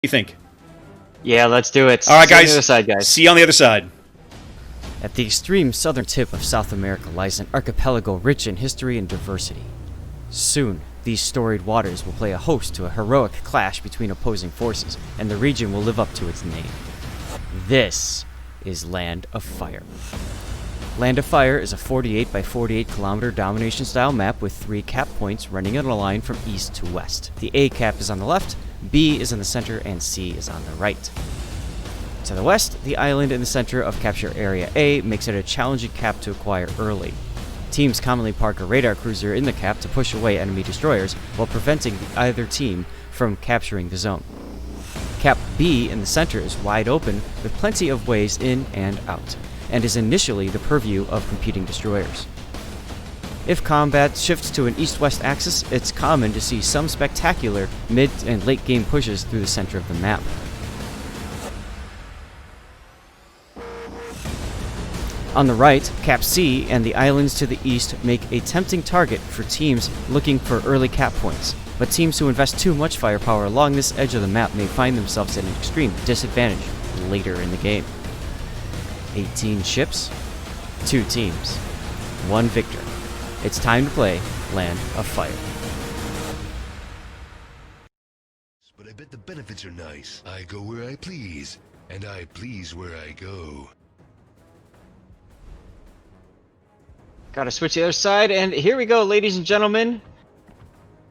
you think? Yeah, let's do it. All right, See you on guys. the other side, guys. See you on the other side. At the extreme southern tip of South America lies an archipelago rich in history and diversity. Soon, these storied waters will play a host to a heroic clash between opposing forces, and the region will live up to its name. This is Land of Fire. Land of Fire is a 48 by 48 kilometer domination-style map with 3 cap points running in a line from east to west. The A cap is on the left, B is in the center, and C is on the right. To the west, the island in the center of Capture Area A makes it a challenging cap to acquire early. Teams commonly park a radar cruiser in the cap to push away enemy destroyers while preventing either team from capturing the zone. Cap B in the center is wide open with plenty of ways in and out, and is initially the purview of competing destroyers. If combat shifts to an east-west axis, it's common to see some spectacular mid- and late-game pushes through the center of the map. On the right, Cap C and the islands to the east make a tempting target for teams looking for early cap points, but teams who invest too much firepower along this edge of the map may find themselves at an extreme disadvantage later in the game. 18 ships, 2 teams, 1 victor. It's time to play Land of Fire. But I bet the benefits are nice. I go where I please, and I please where I go. Gotta switch to the other side, and here we go, ladies and gentlemen.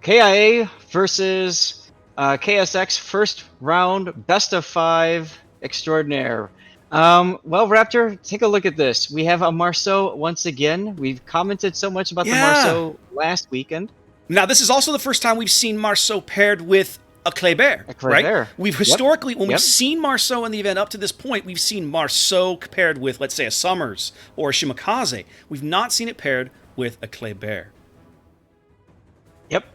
KIA versus KSX, first round, best of 5 extraordinaire. Well, Raptor, take a look at this. We have a Marceau once again. We've commented so much about the Marceau last weekend. Now, this is also the first time we've seen Marceau paired with a Kleber, right? We've historically, when we've seen Marceau in the event up to this point, we've seen Marceau paired with, let's say, a Summers or a Shimakaze. We've not seen it paired with a Kleber. Yep.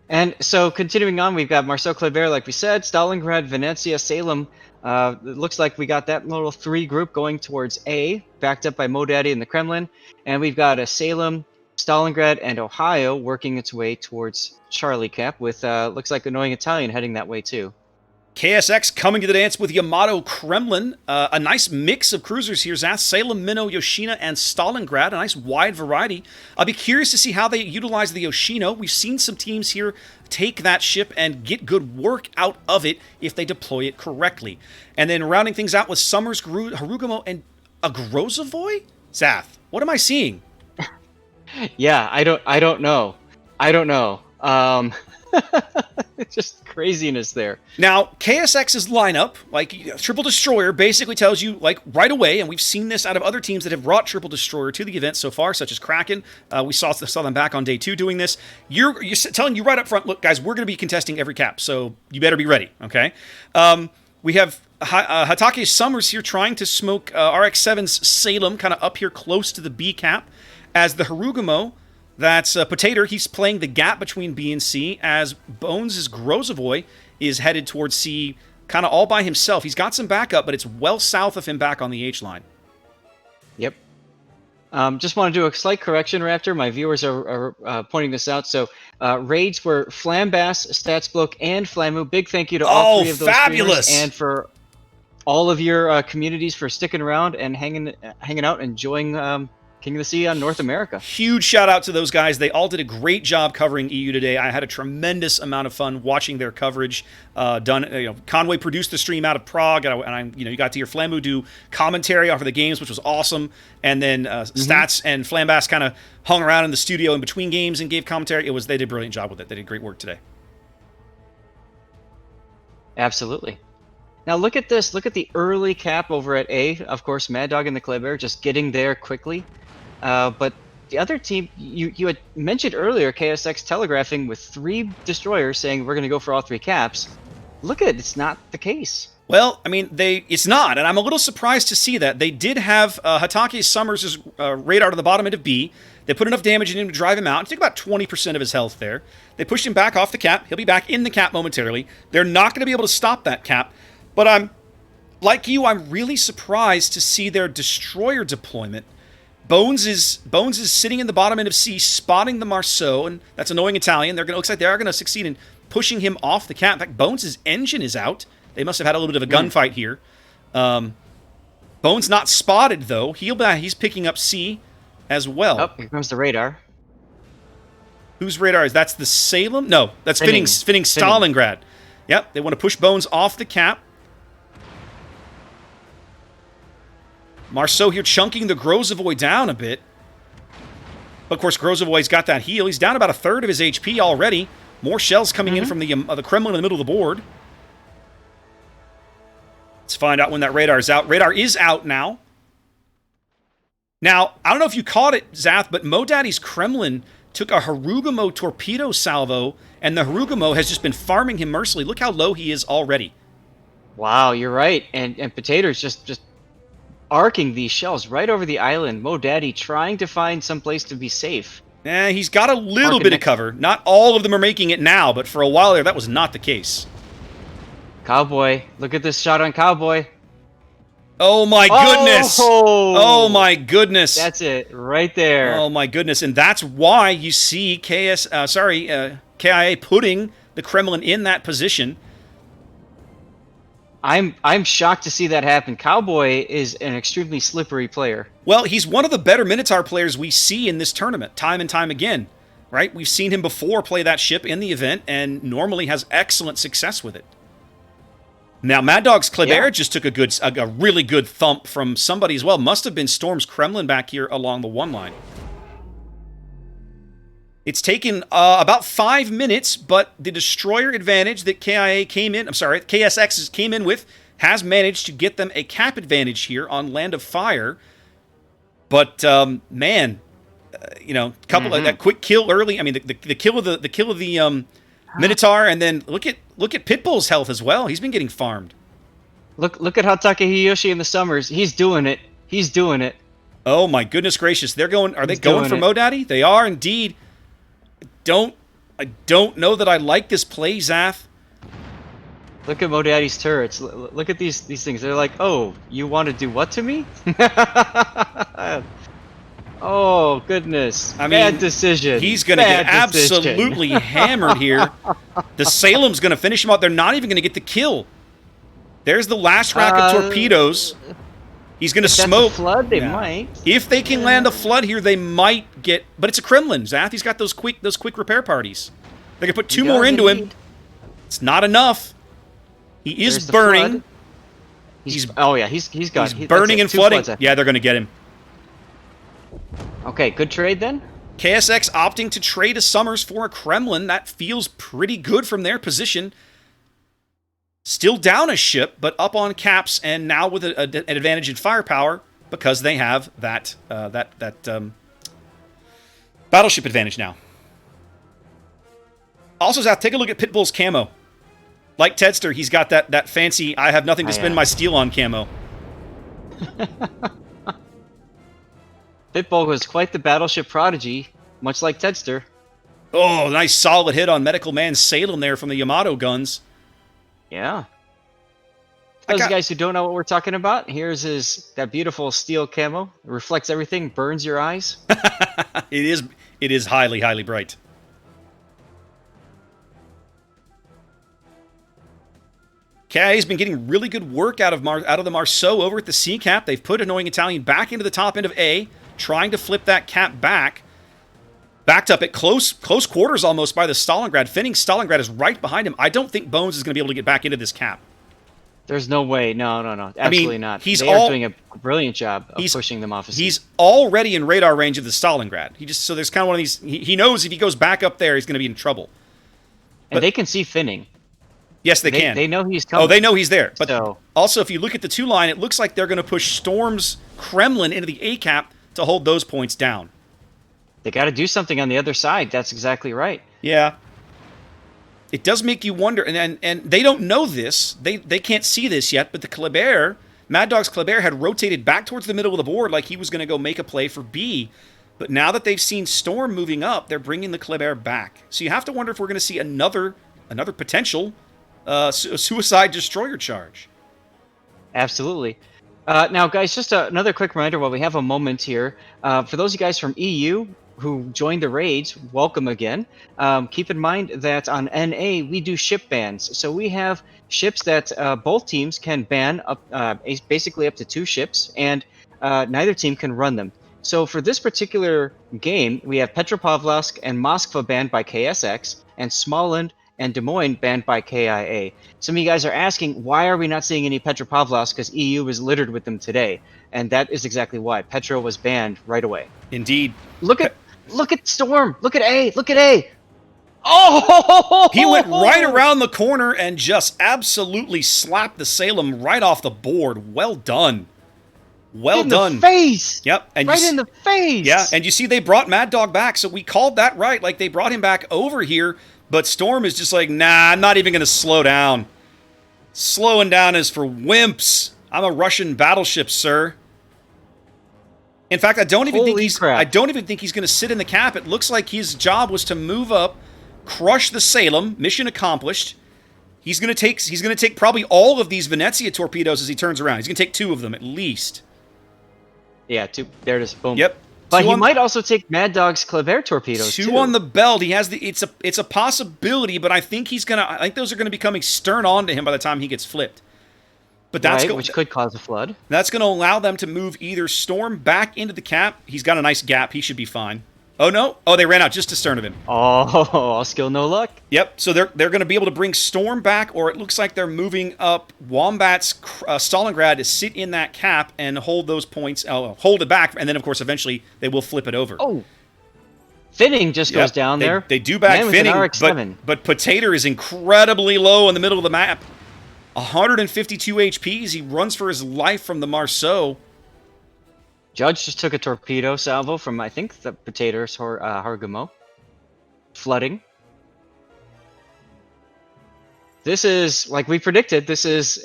And so, continuing on, we've got Marceau Kleber, like we said, Stalingrad, Venetia, Salem. It looks like we got that little 3 group going towards A, backed up by Modaddy in the Kremlin. And we've got a Salem, Stalingrad, and Ohio working its way towards Charlie Cap with, looks like Annoying Italian heading that way too. KSX coming to the dance with Yamato Kremlin. A nice mix of cruisers here, Zath, Salem, Minnow, Yoshino, and Stalingrad. A nice wide variety. I'll be curious to see how they utilize the Yoshino. We've seen some teams here take that ship and get good work out of it if they deploy it correctly. And then rounding things out with Summers, Harugumo, and a Grozovoy? Zath, what am I seeing? Yeah, I don't know. It's just craziness there. Now, KSX's lineup, like Triple Destroyer, basically tells you, like, right away, and we've seen this out of other teams that have brought Triple Destroyer to the event so far, such as Kraken. We saw them back on day 2 doing this. You're telling you right up front, look, guys, we're going to be contesting every cap, so you better be ready, okay? We have Hatake Summers here trying to smoke RX-7's Salem kind of up here close to the B cap, as the Harugumo, that's Potato, he's playing the gap between B and C, as Bones' Grozovoy is headed towards C kind of all by himself. He's got some backup, but it's well south of him back on the H line. Yep. Just want to do a slight correction, Raptor. My viewers are pointing this out. So raids were Flambass, Statsbloke, and Flamu. Big thank you to all 3 of those fabulous! streamers, and for all of your communities for sticking around and hanging out, enjoying King of the Sea on North America. Huge shout out to those guys. They all did a great job covering EU today. I had a tremendous amount of fun watching their coverage done. Conway produced the stream out of Prague, and you got to hear Flamu do commentary off of the games, which was awesome. And then Stats and Flambass kind of hung around in the studio in between games and gave commentary. They did a brilliant job with it. They did great work today. Absolutely. Now look at this. Look at the early cap over at A. Of course, Mad Dog and the Kleber just getting there quickly. But the other team, you had mentioned earlier, KSX telegraphing with 3 destroyers saying we're going to go for all 3 caps. Look at it, it's not the case. Well, I mean, it's not, and I'm a little surprised to see that. They did have Hatake Summers' radar to the bottom end of B. They put enough damage in him to drive him out. It took about 20% of his health there. They pushed him back off the cap. He'll be back in the cap momentarily. They're not going to be able to stop that cap, but I'm really surprised to see their destroyer deployment. Bones is sitting in the bottom end of C, spotting the Marceau, and that's Annoying Italian. Looks like they are going to succeed in pushing him off the cap. In fact, Bones' engine is out. They must have had a little bit of a gunfight here. Bones not spotted, though. He's picking up C as well. Oh, here comes the radar. Whose radar is that's the Salem? No, that's Finning Stalingrad. Yep, they want to push Bones off the cap. Marceau here chunking the Grozovoy down a bit. But of course, Grozovoy's got that heal. He's down about a third of his HP already. More shells coming in from the Kremlin in the middle of the board. Let's find out when that radar is out. Radar is out now. Now, I don't know if you caught it, Zath, but Modaddy's Kremlin took a Harugamo torpedo salvo, and the Harugamo has just been farming him mercilessly. Look how low he is already. Wow, you're right. And Potato's just arcing these shells right over the island. Modaddy trying to find some place to be safe. He's got a little bit of cover. Not all of them are making it now, but for a while there, that was not the case. Cowboy, look at this shot on Cowboy. Oh my goodness! Oh my goodness! That's it, right there. Oh my goodness! And that's why you see KIA putting the Kremlin in that position. I'm shocked to see that happen. Cowboy is an extremely slippery player. Well, he's one of the better Minotaur players we see in this tournament, time and time again. Right? We've seen him before play that ship in the event, and normally has excellent success with it. Now, Mad Dog's Kleber just took a really good thump from somebody as well. Must have been Storm's Kremlin back here along the one line. It's taken about 5 minutes, but the destroyer advantage that KSX came in with has managed to get them a cap advantage here on Land of Fire. But man, couple of that quick kill early. I mean, the kill of the Minotaur, and then look at Pitbull's health as well. He's been getting farmed. Look at how Takehiyoshi in the summers. He's doing it. He's doing it. Oh my goodness gracious! Are they going for Modaddy? They are indeed. I don't know that I like this play, Zath. Look at Modaddy's turrets. Look at these things. They're like, oh, you want to do what to me? Oh, goodness. I mean, bad decision. He's going to get absolutely hammered here. The Salem's going to finish him out. They're not even going to get the kill. There's the last rack of torpedoes. He's going to smoke. Flood, they might. If they can land a flood here, they might get... But it's a Kremlin, Zath.'s got those quick repair parties. They're going to put 2 more into him. It's not enough. He is burning. He's burning and flooding. Yeah, they're going to get him. Okay, good trade then. KSX opting to trade a Summers for a Kremlin. That feels pretty good from their position. Still down a ship, but up on caps, and now with an advantage in firepower because they have that battleship advantage now. Also, Zath, take a look at Pitbull's camo. Like Tedster, he's got that fancy "I have nothing to spend my steel on" camo. Pitbull was quite the battleship prodigy, much like Tedster. Oh, nice solid hit on Medical Man Salem there from the Yamato guns. Yeah. Those guys who don't know what we're talking about, here's that beautiful steel camo. It reflects everything, burns your eyes. It is highly, highly bright. KIA's been getting really good work out of the Marceau over at the C cap. They've put Annoying Italian back into the top end of A, trying to flip that cap back. Backed up at close quarters almost by the Stalingrad. Finning Stalingrad is right behind him. I don't think Bones is going to be able to get back into this cap. There's no way. No. Absolutely not. They are doing a brilliant job of pushing them off. He's already in radar range of the Stalingrad. So there's kind of one of these... He knows if he goes back up there, he's going to be in trouble. And they can see Finning. Yes, they can. They know he's coming. Oh, they know he's there. But also, if you look at the 2 line, it looks like they're going to push Storm's Kremlin into the A cap to hold those points down. They got to do something on the other side. That's exactly right. Yeah. It does make you wonder, and they don't know this. They can't see this yet, but the Kleber, Mad Dog's Kleber, had rotated back towards the middle of the board like he was going to go make a play for B. But now that they've seen Storm moving up, they're bringing the Kleber back. So you have to wonder if we're going to see another potential suicide destroyer charge. Absolutely. Now, guys, just another quick reminder while we have a moment here. For those of you guys from EU, who joined the raids, welcome again. Keep in mind that on NA we do ship bans, so we have ships that both teams can ban up, basically up to 2 ships, and neither team can run them. So for this particular game, we have Petropavlovsk and Moskva banned by KSX, and Smolensk and Des Moines banned by KIA. Some of you guys are asking, why are we not seeing any Petropavlovsk? Because EU was littered with them today, and that is exactly why. Petro was banned right away. Indeed. Look at Storm. Look at A. Look at A. Oh! He went right around the corner and just absolutely slapped the Salem right off the board. Well done. Well done. In the face. Yep. And right in the face. Yeah, and you see they brought Mad Dog back, so we called that right. Like, they brought him back over here, but Storm is just like, nah, I'm not even going to slow down. Slowing down is for wimps. I'm a Russian battleship, sir. In fact, I don't even think he's going to sit in the cap. It looks like his job was to move up, crush the Salem, mission accomplished. He's going to take probably all of these Venezia torpedoes as he turns around. He's going to take 2 of them at least. Yeah, 2. There it is. Boom. Yep. But he might also take Mad Dog's Kleber torpedoes too. 2 on the belt. He has it's a possibility, but I think I think those are going to be coming stern on to him by the time he gets flipped. But that's which could cause a flood. That's going to allow them to move either Storm back into the cap. He's got a nice gap. He should be fine. Oh, no. Oh, they ran out just astern of him. Oh, all skill, no luck. Yep. So they're going to be able to bring Storm back, or it looks like they're moving up Wombat's Stalingrad to sit in that cap and hold those points, hold it back, and then, of course, eventually they will flip it over. Oh. Finning just goes down there. They do back Finning, but Potato is incredibly low in the middle of the map. 152 HPs. He runs for his life from the Marceau. Judge just took a torpedo salvo from, I think, the Potatoes Hargamo. Flooding. This is, like we predicted, this is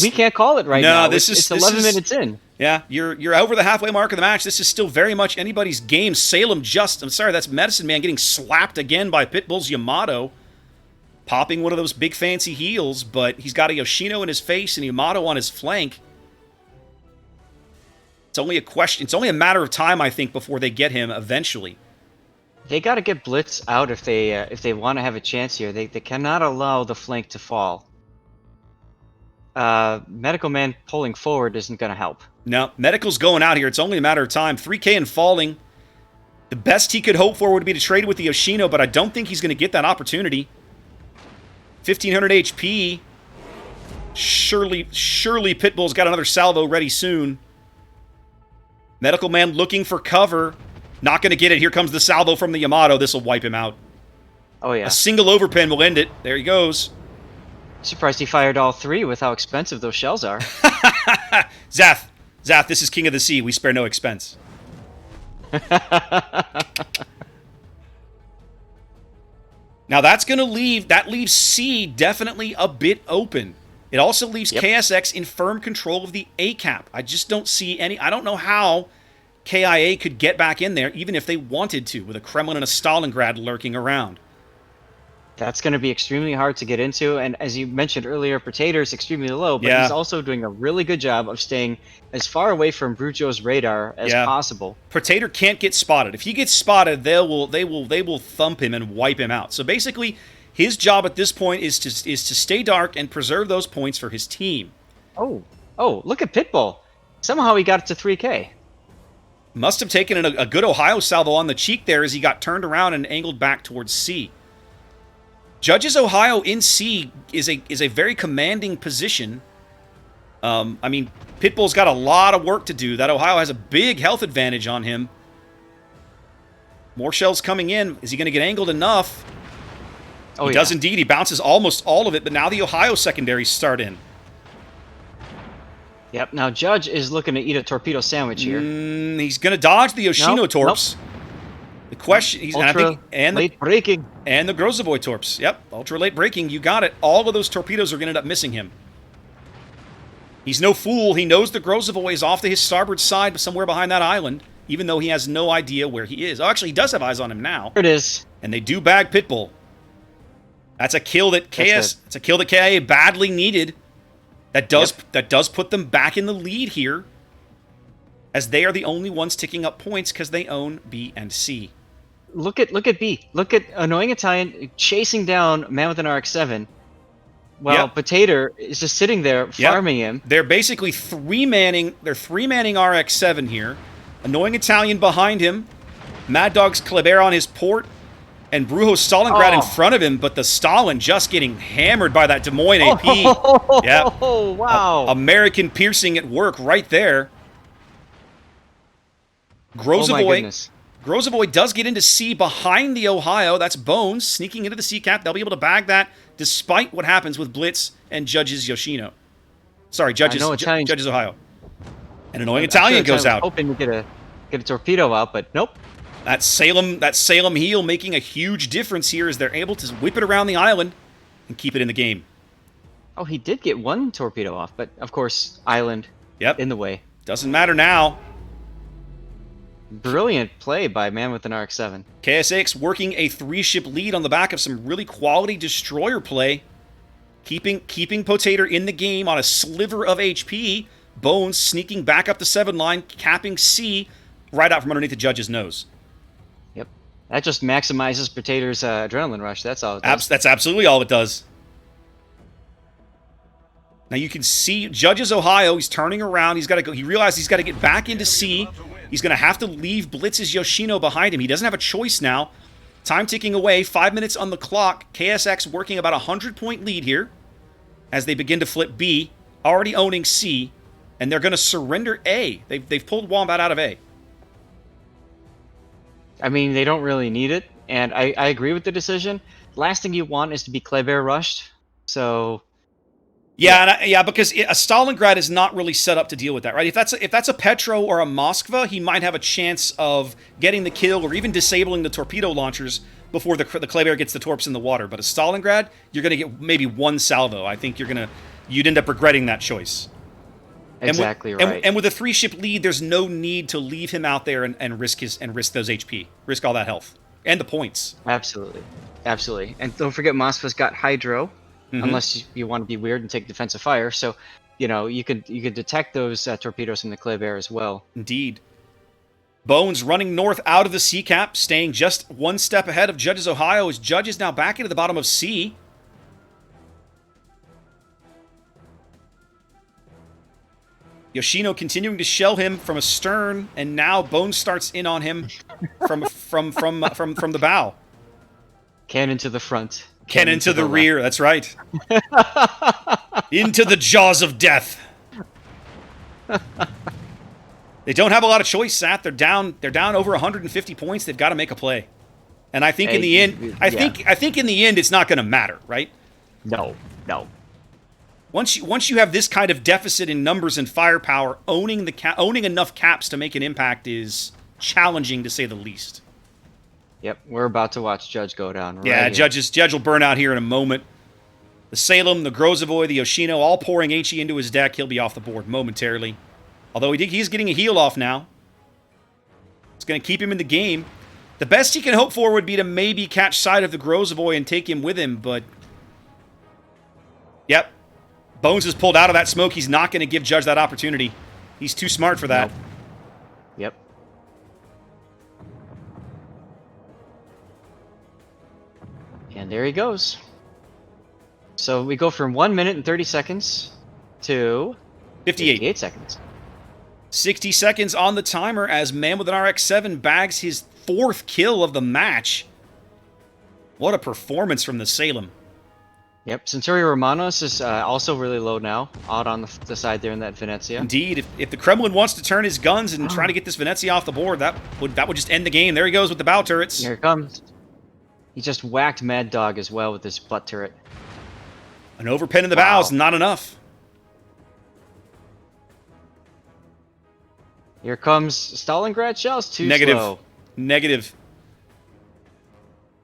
we can't call it right now. It's 11 minutes in. Yeah, you're over the halfway mark of the match. This is still very much anybody's game. Salem that's Medicine Man getting slapped again by Pitbull's Yamato. Popping one of those big fancy heels, but he's got a Yoshino in his face and Yamato on his flank. It's only a question. It's only a matter of time, I think, before they get him eventually. They got to get Blitz out if they want to have a chance here. They cannot allow the flank to fall. Medical Man pulling forward isn't going to help. No, Medical's going out here. It's only a matter of time. 3K and falling. The best he could hope for would be to trade with the Yoshino, but I don't think he's going to get that opportunity. 1,500 HP. Surely Pitbull's got another salvo ready soon. Medical Man looking for cover. Not going to get it. Here comes the salvo from the Yamato. This will wipe him out. Oh, yeah. A single overpin will end it. There he goes. Surprised he fired all 3 with how expensive those shells are. Zath, this is King of the Sea. We spare no expense. Now that's going to leaves C definitely a bit open. It also leaves KSX in firm control of the A cap. I just don't see I don't know how KIA could get back in there, even if they wanted to, with a Kremlin and a Stalingrad lurking around. That's going to be extremely hard to get into, and as you mentioned earlier, Potato's extremely low, but he's also doing a really good job of staying as far away from Brujo's radar as possible. Potato can't get spotted. If he gets spotted, they will thump him and wipe him out. So basically, his job at this point is to stay dark and preserve those points for his team. Oh, look at Pitbull. Somehow he got it to 3K. Must have taken a good Ohio salvo on the cheek there as he got turned around and angled back towards C. Judge's Ohio in C is a very commanding position. I mean, Pitbull's got a lot of work to do. That Ohio has a big health advantage on him. More shells coming in. Is he going to get angled enough? He does indeed. He bounces almost all of it, but now the Ohio secondaries start in. Yep, now Judge is looking to eat a torpedo sandwich here. He's going to dodge the Yoshino torps. The question, late braking. And the Grozovoy torps. Yep, ultra late braking. You got it. All of those torpedoes are going to end up missing him. He's no fool. He knows the Grozovoy is off to his starboard side, but somewhere behind that island, even though he has no idea where he is. Oh, actually, he does have eyes on him now. There it is. And they do bag Pitbull. That's a kill that It's a kill that KIA badly needed. That does put them back in the lead here. as they are the only ones ticking up points because they own B and C. Look at B. Look at Annoying Italian chasing down Man with an RX-7. While Potato is just sitting there farming him. They're basically three-manning RX-7 here. Annoying Italian behind him. Mad Dog's Kleber on his port. And Brujo's Stalingrad in front of him, but the Stalin just getting hammered by that Des Moines AP. Oh, wow. American piercing at work right there. Grozovoy does get into C behind the Ohio. That's Bones sneaking into the C cap. They'll be able to bag that despite what happens with Blitz and Judges Yoshino. Sorry, Judges Ohio. An Annoying Italian goes out. Hoping to get a torpedo out, but nope. That Salem heel making a huge difference here as they're able to whip it around the island and keep it in the game. Oh, he did get one torpedo off, but of course, island in the way. Doesn't matter now. Brilliant play by Man with an RX-7. KSX working a 3-ship lead on the back of some really quality destroyer play. Keeping Potato in the game on a sliver of HP. Bones sneaking back up the 7 line, capping C right out from underneath the Judge's nose. Yep. That just maximizes Potato's adrenaline rush. That's all it does. That's absolutely all it does. Now you can see Judges Ohio, he's turning around. He's got to go. He realizes he's got to get back into C. He's going to have to leave Blitz's Yoshino behind him. He doesn't have a choice now. Time ticking away. 5 minutes on the clock. KSX working about a 100-point lead here as they begin to flip B, already owning C, and they're going to surrender A. They've pulled Wombat out of A. I mean, they don't really need it, and I agree with the decision. Last thing you want is to be Kleber rushed, so... Yeah, because a Stalingrad is not really set up to deal with that, right? If that's a Petro or a Moskva, he might have a chance of getting the kill or even disabling the torpedo launchers before the Kleber gets the torps in the water. But a Stalingrad, you're going to get maybe one salvo. I think you'd end up regretting that choice. Exactly right. And with a 3-ship lead, there's no need to leave him out there and risk those HP, risk all that health and the points. Absolutely. And don't forget, Moskva's got Hydro. Unless you want to be weird and take defensive fire. So, you could detect those torpedoes in the Kleber as well. Indeed. Bones running north out of the C cap, staying just one step ahead of Judges Ohio as Judges now back into the bottom of C. Yoshino continuing to shell him from astern, and now Bones starts in on him from the bow. Cannon to the front. Cannon to the rear, that's right. Into the jaws of death. They don't have a lot of choice, Sat. They're down over 150 points. They've got to make a play. And I think in the end, I think in the end it's not going to matter, right? No. Once you have this kind of deficit in numbers and firepower, owning enough caps to make an impact is challenging to say the least. Yep, we're about to watch Judge go down. Judge will burn out here in a moment. The Salem, the Grozovoy, the Yoshino, all pouring HE into his deck. He'll be off the board momentarily. Although he's getting a heal off now. It's going to keep him in the game. The best he can hope for would be to maybe catch sight of the Grozovoy and take him with him, but... Yep. Bones is pulled out of that smoke. He's not going to give Judge that opportunity. He's too smart for that. Nope. Yep. And there he goes. So we go from 1 minute and 30 seconds to 58 seconds. 60 seconds on the timer as Man with an RX-7 bags his 4th kill of the match. What a performance from the Salem. Yep, Centurio Romanos is also really low now, out on the side there in that Venezia. Indeed, if the Kremlin wants to turn his guns and try to get this Venezia off the board, that would just end the game. There he goes with the bow turrets. Here it comes. He just whacked Mad Dog as well with his butt turret. An overpin in the bows, not enough. Here comes Stalingrad shells, too slow. Negative.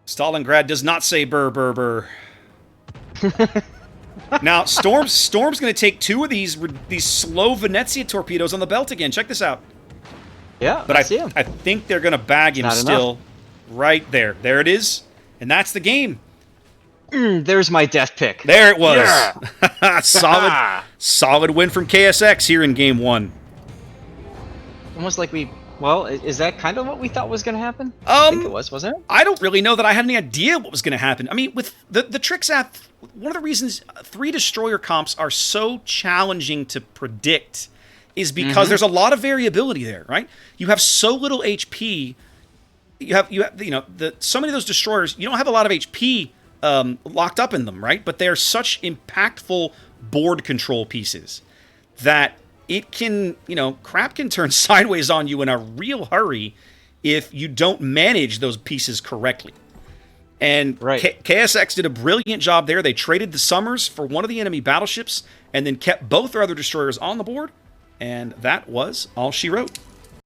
Stalingrad does not say burr, burr, burr. Now, Storm's going to take 2 of these slow Venezia torpedoes on the belt again. Check this out. Yeah, but I think they're going to bag him still. Right there. There it is. And that's the game. There's my death pick. There it was. Yeah. Solid win from KSX here in Game 1. almost like is that kind of what we thought was going to happen? I think it was, wasn't it? I don't really know that I had any idea what was going to happen. I mean, with the Trixath, one of the reasons 3 destroyer comps are so challenging to predict is because there's a lot of variability there, right? You have so little HP. So many of those destroyers, you don't have a lot of HP locked up in them, right? But they are such impactful board control pieces that it can, crap can turn sideways on you in a real hurry if you don't manage those pieces correctly. And KSX did a brilliant job there. They traded the Summers for one of the enemy battleships and then kept both their other destroyers on the board. And that was all she wrote.